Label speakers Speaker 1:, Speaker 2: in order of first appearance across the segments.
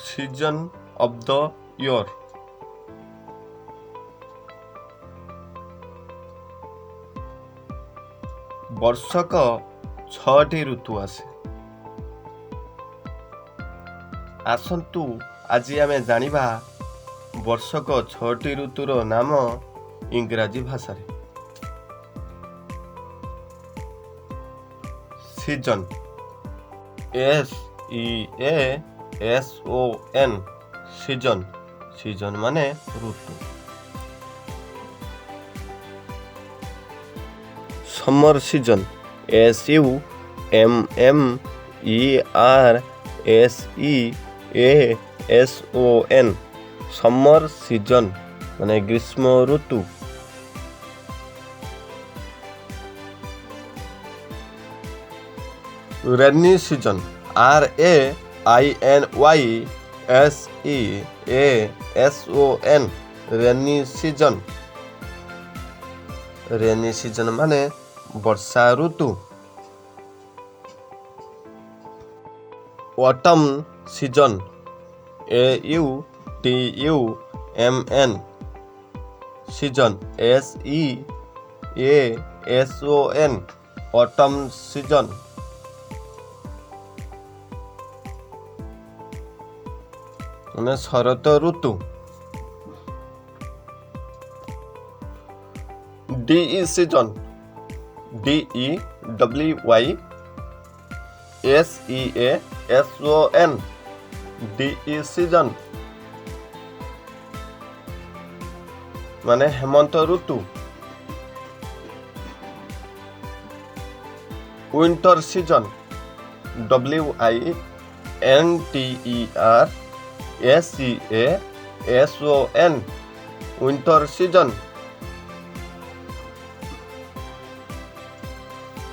Speaker 1: season of the year. ବର୍ଷକ 6ଟି ଋତୁ ଆସେ। ଆସନ୍ତୁ ଆଜି ଆମେ ଜାଣିବା ବର୍ଷକ 6ଟି ଋତୁର ନାମ ଇଂରାଜୀ ଭାଷାରେ। Season, SEASON, season. ସିଜନ୍ ମାନେ ଋତୁ। Summer season, SUMMERSEASON, summer season ମାନେ ଗ୍ରୀଷ୍ମ ଋତୁ। Rainy season, RAINYSEASON, rainy season. Rainy season ମାନେ ବର୍ଷା ଋତୁ। ଅଟମ୍ ସିଜନ୍, AUTUMN, ସିଜନ୍, SEASON, ଅଟମ୍ ସିଜନ୍। ମାନେ ଶରତ ଋତୁ। DE season, DEWYSEASON, DE season ମାନେ ହେମନ୍ତ ଋତୁ। Winter season, WINTERSEASON, winter season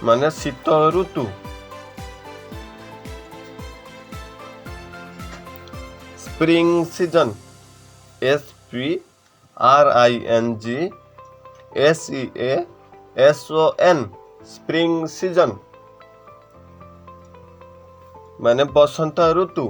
Speaker 1: ମାନେ ଶୀତ ଋତୁ। Spring season, SPRINGSEASON, spring season ମାନେ ବସନ୍ତ ଋତୁ।